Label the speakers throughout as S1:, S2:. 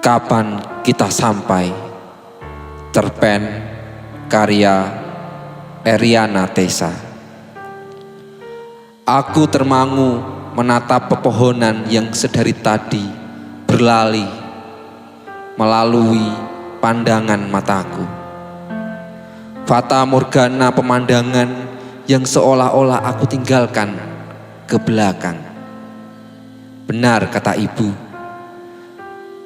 S1: Kapan kita sampai? Cerpen karya Eriana Tessa. Aku termangu menatap pepohonan yang sedari tadi berlari melalui pandangan mataku. Fata morgana pemandangan yang seolah-olah aku tinggalkan ke belakang. Benar kata ibu,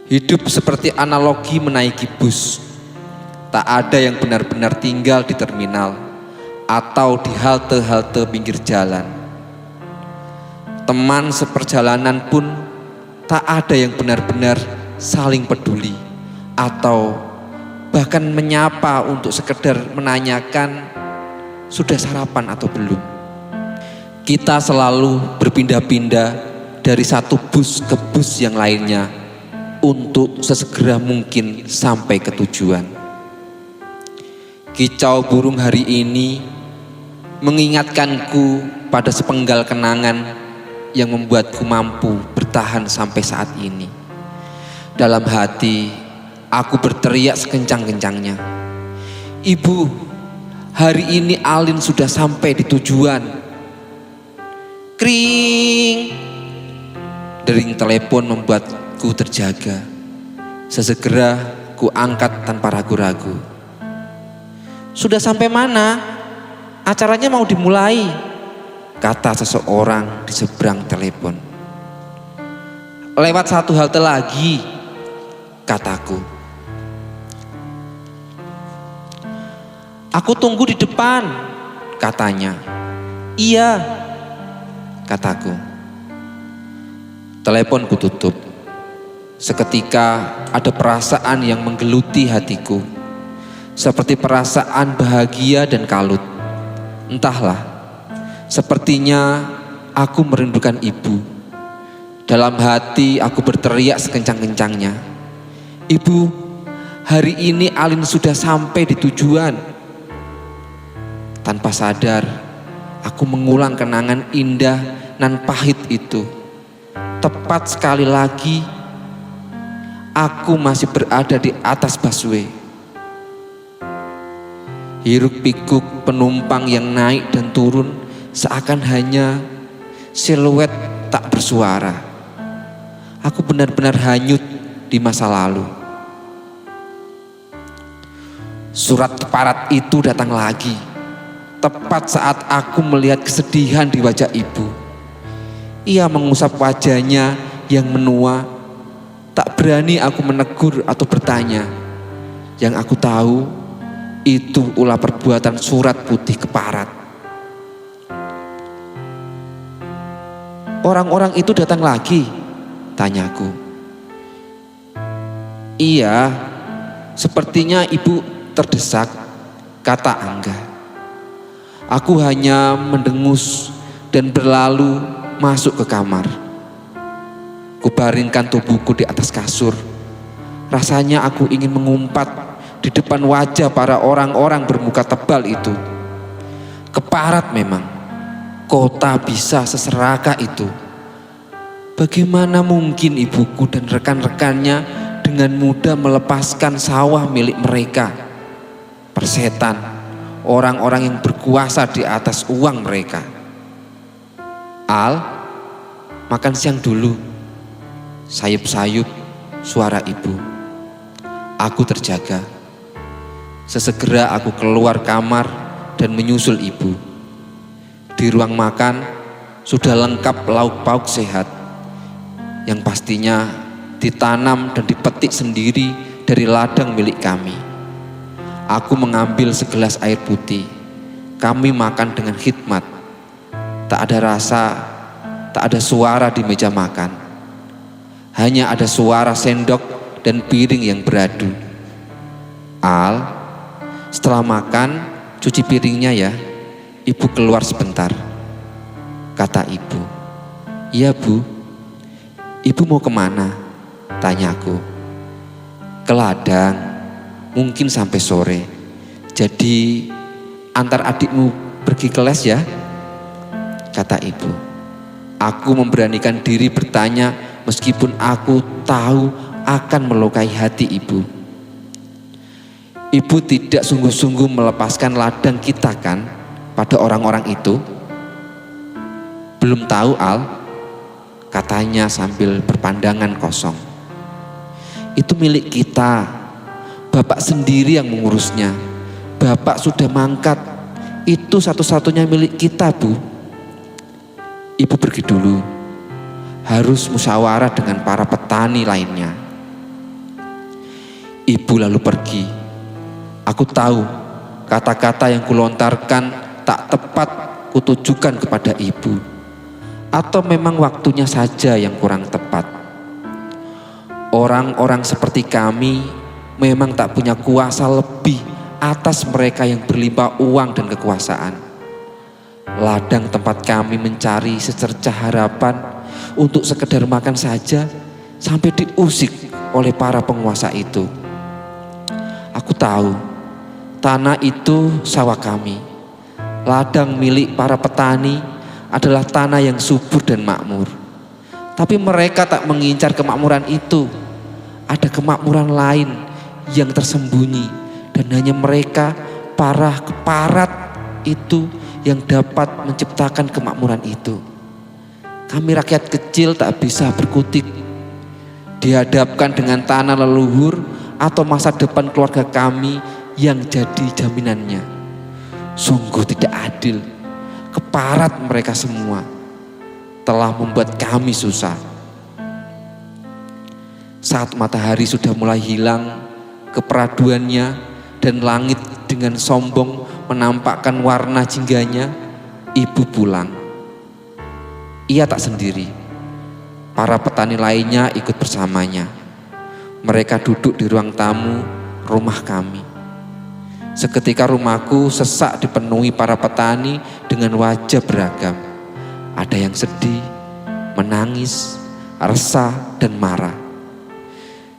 S1: hidup seperti analogi menaiki bus. Tak ada yang benar-benar tinggal di terminal atau di halte-halte pinggir jalan. Teman seperjalanan pun tak ada yang benar-benar saling peduli atau bahkan menyapa untuk sekedar menanyakan sudah sarapan atau belum. Kita selalu berpindah-pindah dari satu bus ke bus yang lainnya untuk sesegera mungkin sampai ke tujuan. Kicau burung hari ini mengingatkanku pada sepenggal kenangan yang membuatku mampu bertahan sampai saat ini. Dalam hati, aku berteriak sekencang-kencangnya, "Ibu, hari ini Alin sudah sampai di tujuan." Kring! Dering telepon membuatku terjaga. Sesegera ku angkat tanpa ragu-ragu. "Sudah sampai mana? Acaranya mau dimulai," kata seseorang di seberang telepon. "Lewat satu halte lagi," kataku. "Aku tunggu di depan," katanya. "Iya," kataku. Teleponku tutup. Seketika ada perasaan yang menggeluti hatiku, seperti perasaan bahagia dan kalut. Entahlah, sepertinya aku merindukan ibu. Dalam hati aku berteriak sekencang-kencangnya, "Ibu, hari ini Alin sudah sampai di tujuan." Tanpa sadar, aku mengulang kenangan indah nan pahit itu. Tepat sekali lagi, aku masih berada di atas busway. Hiruk pikuk penumpang yang naik dan turun seakan hanya siluet tak bersuara. Aku benar-benar hanyut di masa lalu. Surat keparat itu datang lagi, tepat saat aku melihat kesedihan di wajah ibu. Ia mengusap wajahnya yang menua. Tak berani aku menegur atau bertanya. Yang aku tahu, itu ulah perbuatan surat putih keparat. "Orang-orang itu datang lagi?" tanyaku. "Iya, sepertinya ibu terdesak," kata Angga. Aku hanya mendengus dan berlalu masuk ke kamar. Kubaringkan tubuhku di atas kasur. Rasanya aku ingin mengumpat di depan wajah para orang-orang bermuka tebal itu. Keparat memang, kota bisa seserakah itu. Bagaimana mungkin ibuku dan rekan-rekannya dengan mudah melepaskan sawah milik mereka? Persetan, orang-orang yang berkuasa di atas uang mereka. "Al, makan siang dulu," sayup-sayup suara ibu. Aku terjaga. Sesegera aku keluar kamar dan menyusul ibu. Di ruang makan sudah lengkap lauk pauk sehat yang pastinya ditanam dan dipetik sendiri dari ladang milik kami. Aku mengambil segelas air putih. Kami makan dengan khidmat. Tak ada rasa, tak ada suara di meja makan. Hanya ada suara sendok dan piring yang beradu. "Al, setelah makan cuci piringnya ya, ibu keluar sebentar," kata ibu. "Iya bu." "Ibu mau kemana?" tanyaku. "Ke ladang, mungkin sampai sore. Jadi antar adikmu pergi ke les ya," kata ibu. Aku memberanikan diri bertanya meskipun aku tahu akan melukai hati ibu. Ibu tidak sungguh-sungguh melepaskan ladang kita kan pada orang-orang itu? Belum tahu Al, katanya sambil berpandangan kosong. Itu milik kita, Bapak sendiri yang mengurusnya. Bapak sudah mangkat, itu satu-satunya milik kita Bu. Ibu pergi dulu, harus musyawarah dengan para petani lainnya. Ibu lalu pergi. Aku tahu kata-kata yang kulontarkan tak tepat kutujukan kepada ibu, atau memang waktunya saja yang kurang tepat. Orang-orang seperti kami memang tak punya kuasa lebih atas mereka yang berlimpah uang dan kekuasaan. Ladang tempat kami mencari secercah harapan untuk sekedar makan saja sampai diusik oleh para penguasa itu. Aku tahu tanah itu sawah kami. Ladang milik para petani adalah tanah yang subur dan makmur. Tapi mereka tak mengincar kemakmuran itu. Ada kemakmuran lain yang tersembunyi, dan hanya mereka para keparat itu yang dapat menciptakan kemakmuran itu. Kami rakyat kecil tak bisa berkutik. Dihadapkan dengan tanah leluhur atau masa depan keluarga kami yang jadi jaminannya. Sungguh tidak adil. Keparat mereka semua telah membuat kami susah. Saat matahari sudah mulai hilang keperaduannya dan langit dengan sombong menampakkan warna jingganya, ibu pulang. Ia tak sendiri. Para petani lainnya ikut bersamanya. Mereka duduk di ruang tamu rumah kami. Seketika rumahku sesak dipenuhi para petani dengan wajah beragam. Ada yang sedih, menangis, resah, dan marah.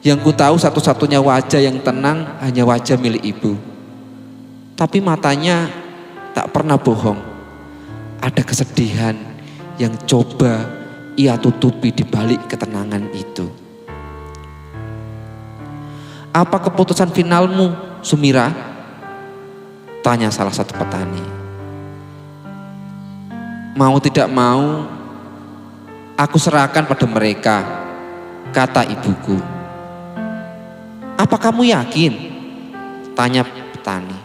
S1: Yang ku tahu satu-satunya wajah yang tenang hanya wajah milik ibu. Tapi matanya tak pernah bohong. Ada kesedihan yang coba ia tutupi di balik ketenangan itu. Apa keputusan finalmu, Sumira? Tanya salah satu petani. Mau tidak mau, aku serahkan pada mereka, kata ibuku. Apa kamu yakin? Tanya petani.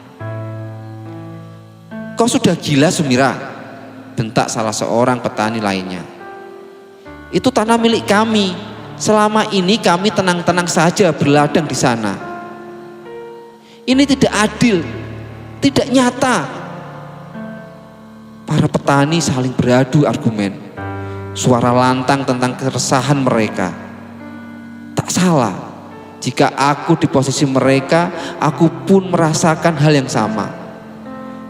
S1: Kau sudah gila Sumira, bentak salah seorang petani lainnya. Itu tanah milik kami. Selama ini kami tenang-tenang saja berladang di sana. Ini tidak adil, tidak nyata. Para petani saling beradu argumen. Suara lantang tentang keresahan mereka. Tak salah. Jika aku di posisi mereka, aku pun merasakan hal yang sama.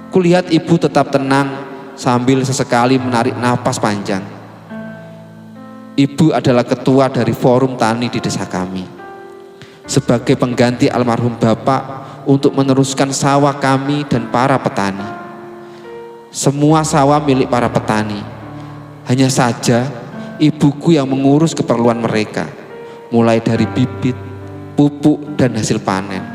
S1: Kulihat ibu tetap tenang sambil sesekali menarik napas panjang. Ibu adalah ketua dari forum tani di desa kami. Sebagai pengganti almarhum bapak untuk meneruskan sawah kami dan para petani. Semua sawah milik para petani. Hanya saja ibuku yang mengurus keperluan mereka. Mulai dari bibit, pupuk, dan hasil panen.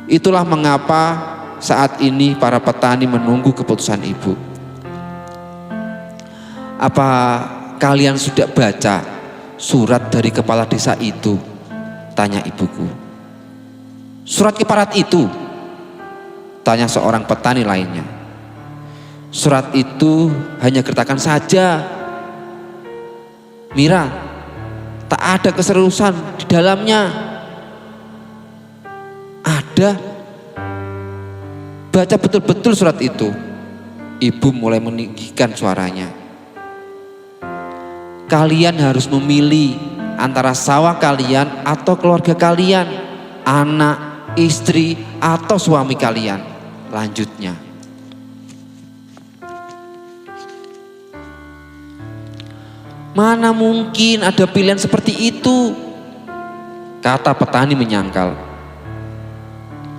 S1: Itulah mengapa saat ini para petani menunggu keputusan ibu. Apa kalian sudah baca surat dari kepala desa itu? Tanya ibuku. Surat keparat itu? Tanya seorang petani lainnya. Surat itu hanya gertakan saja, Mira. Tak ada keseriusan di dalamnya. Ada. Baca betul-betul surat itu. Ibu mulai meninggikan suaranya. Kalian harus memilih antara sawah kalian atau keluarga kalian, anak, istri, atau suami kalian. Lanjutnya. Mana mungkin ada pilihan seperti itu? Kata petani menyangkal.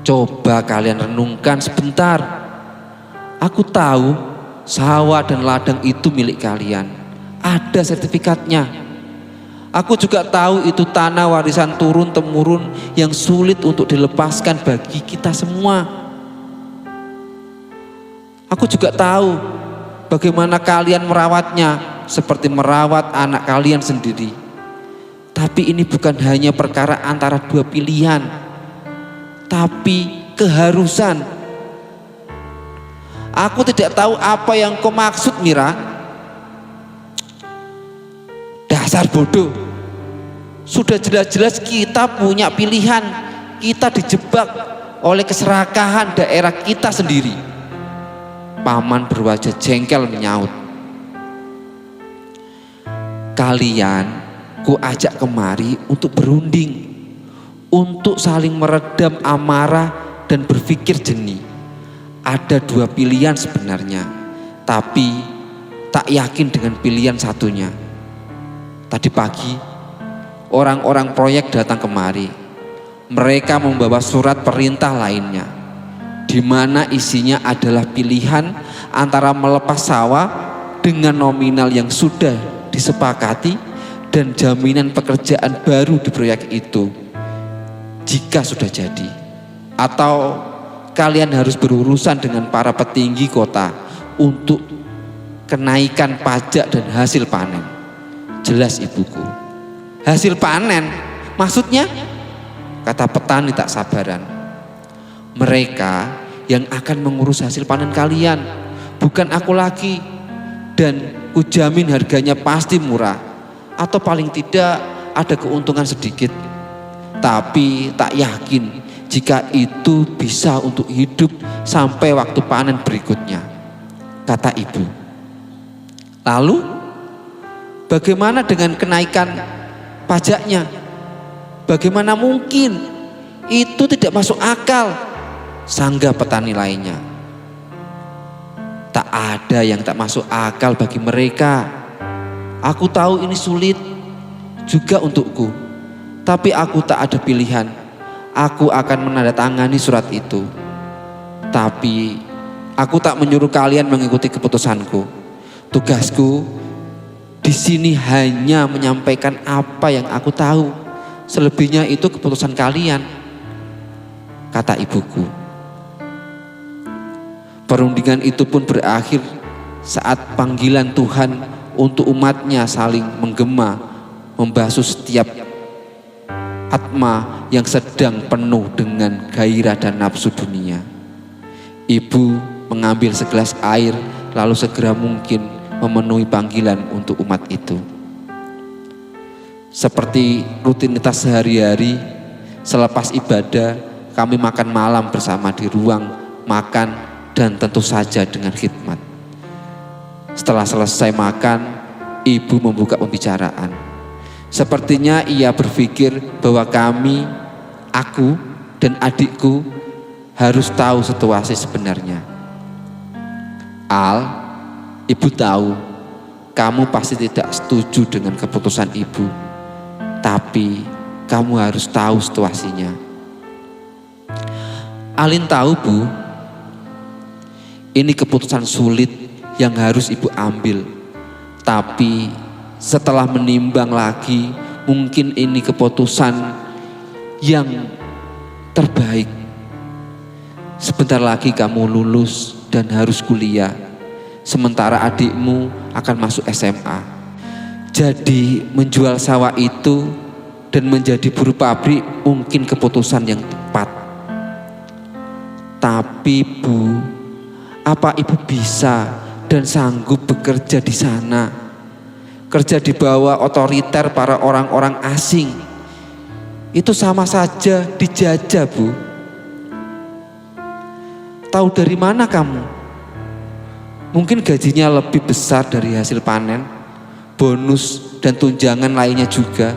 S1: Coba kalian renungkan sebentar. Aku tahu sawah dan ladang itu milik kalian. Ada sertifikatnya. Aku juga tahu itu tanah warisan turun-temurun yang sulit untuk dilepaskan bagi kita semua. Aku juga tahu bagaimana kalian merawatnya seperti merawat anak kalian sendiri. Tapi ini bukan hanya perkara antara dua pilihan, tapi keharusan. Aku tidak tahu apa yang kau maksud, Mira. Dasar bodoh. Sudah jelas-jelas kita punya pilihan. Kita dijebak oleh keserakahan daerah kita sendiri. Paman berwajah jengkel menyaut. Kalian ku ajak kemari untuk berunding, untuk saling meredam amarah dan berpikir jernih. Ada dua pilihan sebenarnya, tapi tak yakin dengan pilihan satunya. Tadi pagi orang-orang proyek datang kemari. Mereka membawa surat perintah lainnya, di mana isinya adalah pilihan antara melepas sawah dengan nominal yang sudah disepakati dan jaminan pekerjaan baru di proyek itu jika sudah jadi, atau kalian harus berurusan dengan para petinggi kota untuk kenaikan pajak dan hasil panen. Jelas ibuku. Hasil panen? Maksudnya? Kata petani tak sabaran. Mereka yang akan mengurus hasil panen kalian, bukan aku lagi. Dan kujamin harganya pasti murah, atau paling tidak ada keuntungan sedikit. Tapi tak yakin jika itu bisa untuk hidup sampai waktu panen berikutnya, kata ibu. Lalu bagaimana dengan kenaikan pajaknya? Bagaimana mungkin? Itu tidak masuk akal, sanggah petani lainnya. Tak ada yang tak masuk akal bagi mereka. Aku tahu ini sulit juga untukku, tapi aku tak ada pilihan. Aku akan menandatangani surat itu. Tapi aku tak menyuruh kalian mengikuti keputusanku. Tugasku di sini hanya menyampaikan apa yang aku tahu. Selebihnya itu keputusan kalian, kata ibuku. Perundingan itu pun berakhir saat panggilan Tuhan untuk umatnya saling menggema, membasuh setiap atma yang sedang penuh dengan gairah dan nafsu dunia. Ibu mengambil segelas air lalu segera mungkin memenuhi panggilan untuk umat itu. Seperti rutinitas sehari-hari, selepas ibadah kami makan malam bersama di ruang makan dan tentu saja dengan khidmat. Setelah selesai makan, ibu membuka pembicaraan. Sepertinya ia berpikir bahwa kami, aku dan adikku harus tahu situasi sebenarnya. Al, ibu tahu kamu pasti tidak setuju dengan keputusan ibu, tapi kamu harus tahu situasinya. Alin tahu, Bu, ini keputusan sulit yang harus ibu ambil. Tapi setelah menimbang lagi, mungkin ini keputusan yang terbaik. Sebentar lagi kamu lulus dan harus kuliah, sementara adikmu akan masuk SMA. Jadi menjual sawah itu dan menjadi buruh pabrik mungkin keputusan yang tepat. Tapi Bu, apa ibu bisa dan sanggup bekerja di sana? Kerja di bawah otoriter para orang-orang asing. Itu sama saja dijajah, Bu. Tahu dari mana kamu? Mungkin gajinya lebih besar dari hasil panen, bonus dan tunjangan lainnya juga.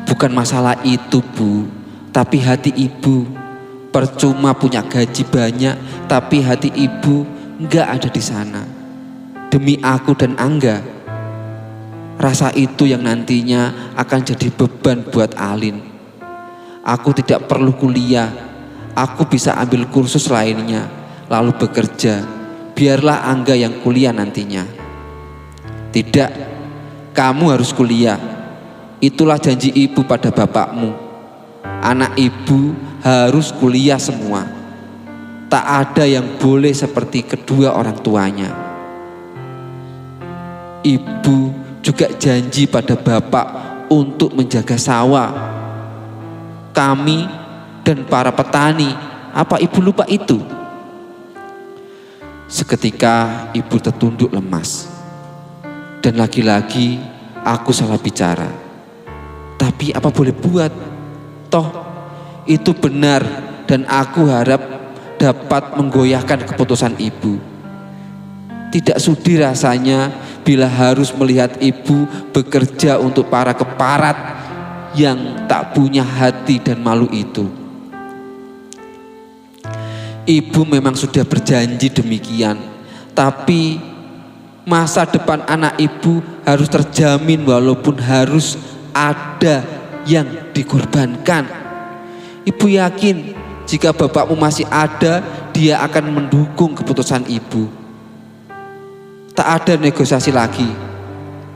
S1: Bukan masalah itu, Bu, tapi hati ibu. Percuma punya gaji banyak, tapi hati ibu enggak ada di sana. Demi aku dan Angga, rasa itu yang nantinya akan jadi beban buat Alin. Aku tidak perlu kuliah, aku bisa ambil kursus lainnya, lalu bekerja. Biarlah Angga yang kuliah nantinya. Tidak, Kamu harus kuliah. Itulah janji ibu pada bapakmu. Anak ibu harus kuliah semua. Tak ada yang boleh seperti kedua orang tuanya. Ibu juga janji pada bapak untuk menjaga sawah. Kami dan para petani, apa ibu lupa itu? Seketika ibu tertunduk lemas. Dan lagi-lagi aku salah bicara. Tapi apa boleh buat? Toh itu benar dan aku harap dapat menggoyahkan keputusan ibu. Tidak sudi rasanya bila harus melihat ibu bekerja untuk para keparat yang tak punya hati dan malu itu. Ibu memang sudah berjanji demikian, tapi masa depan anak ibu harus terjamin walaupun harus ada yang dikorbankan. Ibu yakin jika bapakmu masih ada, dia akan mendukung keputusan ibu. Tak ada negosiasi lagi.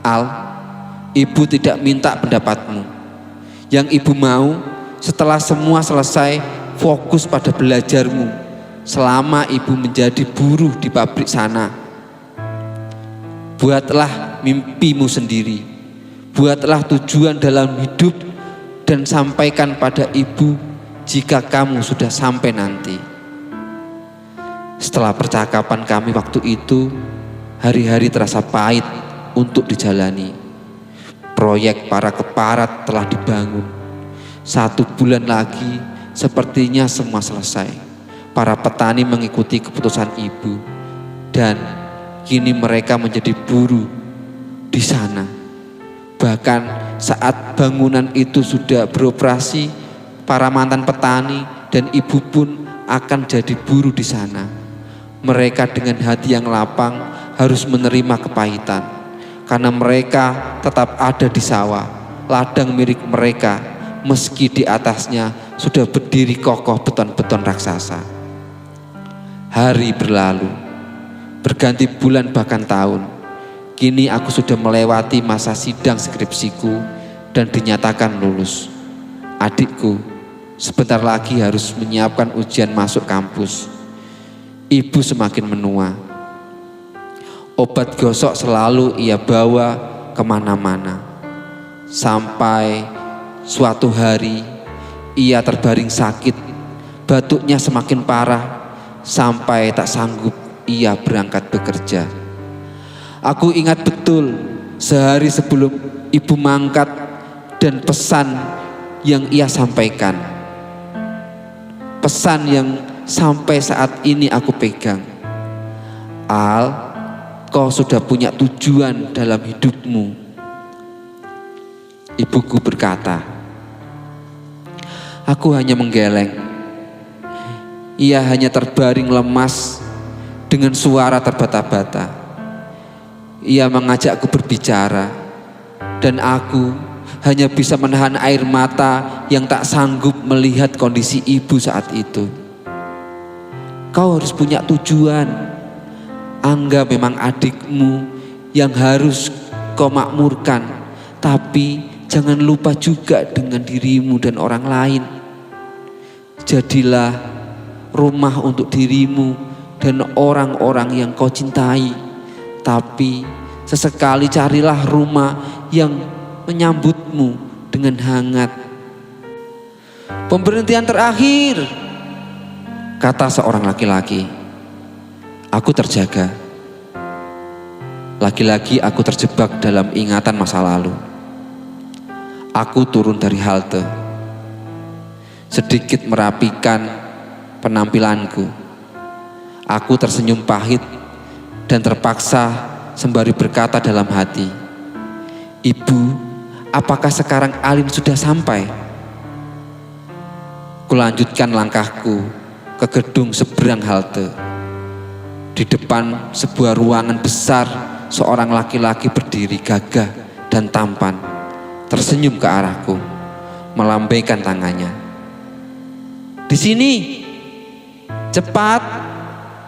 S1: Al, ibu tidak minta pendapatmu. Yang ibu mau setelah semua selesai, fokus pada belajarmu selama ibu menjadi buruh di pabrik sana. Buatlah mimpimu sendiri, buatlah tujuan dalam hidup dan sampaikan pada ibu jika kamu sudah sampai nanti. Setelah percakapan kami waktu itu, hari-hari terasa pahit untuk dijalani. Proyek para keparat telah dibangun. 1 bulan lagi sepertinya semua selesai. Para petani mengikuti keputusan ibu dan kini mereka menjadi buruh di sana. Bahkan saat bangunan itu sudah beroperasi, para mantan petani dan ibu pun akan jadi buruh di sana. Mereka dengan hati yang lapang harus menerima kepahitan karena mereka tetap ada di sawah, ladang milik mereka, meski di atasnya sudah berdiri kokoh beton-beton raksasa. Hari berlalu, berganti bulan bahkan tahun. Kini aku sudah melewati masa sidang skripsiku dan dinyatakan lulus. Adikku sebentar lagi harus menyiapkan ujian masuk kampus. Ibu semakin menua. Obat gosok selalu ia bawa kemana-mana. Sampai suatu hari ia terbaring sakit, batuknya semakin parah. Sampai tak sanggup ia berangkat bekerja. Aku ingat betul sehari sebelum ibu mangkat dan pesan yang ia sampaikan. Pesan yang sampai saat ini aku pegang. Al, kau sudah punya tujuan dalam hidupmu. Ibuku berkata. Aku hanya menggeleng. Ia hanya terbaring lemas dengan suara terbata-bata. Ia mengajakku berbicara dan aku hanya bisa menahan air mata yang tak sanggup melihat kondisi ibu saat itu. Kau harus punya tujuan. Angga memang adikmu yang harus kau makmurkan, tapi jangan lupa juga dengan dirimu dan orang lain. Jadilah rumah untuk dirimu dan orang-orang yang kau cintai. Tapi sesekali carilah rumah yang menyambutmu dengan hangat. Pemberhentian terakhir, kata seorang laki-laki. Aku terjaga. Lagi-lagi aku terjebak dalam ingatan masa lalu. Aku turun dari halte, sedikit merapikan penampilanku. Aku tersenyum pahit dan terpaksa sembari berkata dalam hati, Ibu, apakah sekarang Alim sudah sampai? Kulanjutkan langkahku ke gedung seberang halte. Di depan sebuah ruangan besar, seorang laki-laki berdiri gagah dan tampan, tersenyum ke arahku, melambaikan tangannya. Di sini. Cepat,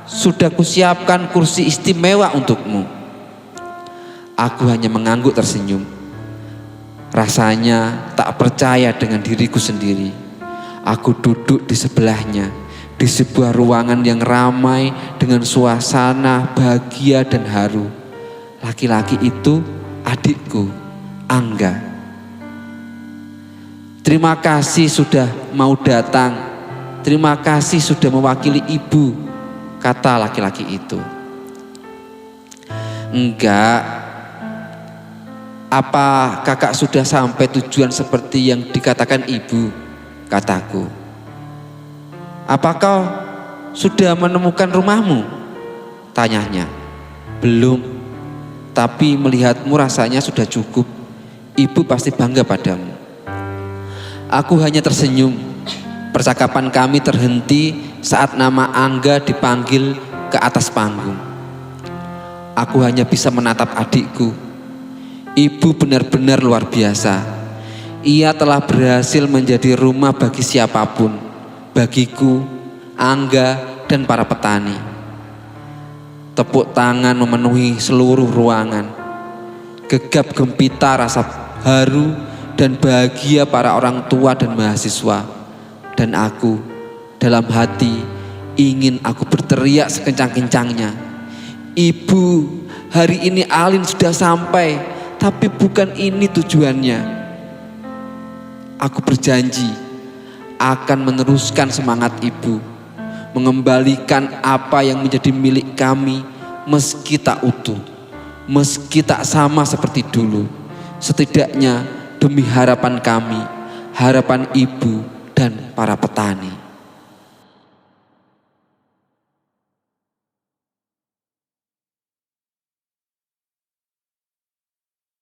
S1: sudah kusiapkan kursi istimewa untukmu. Aku hanya mengangguk tersenyum. Rasanya tak percaya dengan diriku sendiri. Aku duduk di sebelahnya, di sebuah ruangan yang ramai dengan suasana bahagia dan haru. Laki-laki itu adikku, Angga. Terima kasih sudah mau datang. Terima kasih sudah mewakili ibu, kata laki-laki itu. Enggak. Apa kakak sudah sampai tujuan seperti yang dikatakan ibu? Kataku. Apa kau sudah menemukan rumahmu? Tanyanya. Belum, tapi melihatmu rasanya sudah cukup. Ibu pasti bangga padamu. Aku hanya tersenyum. Percakapan kami terhenti saat nama Angga dipanggil ke atas panggung. Aku hanya bisa menatap adikku. Ibu benar-benar luar biasa. Ia telah berhasil menjadi rumah bagi siapapun, bagiku, Angga, dan para petani. Tepuk tangan memenuhi seluruh ruangan. Gegap gempita rasa haru dan bahagia para orang tua dan mahasiswa. Dan aku dalam hati ingin aku berteriak sekencang-kencangnya. Ibu, hari ini Alin sudah sampai. Tapi bukan ini tujuannya. Aku berjanji akan meneruskan semangat ibu, mengembalikan apa yang menjadi milik kami meski tak utuh, meski tak sama seperti dulu. Setidaknya demi harapan kami, harapan ibu dan para petani.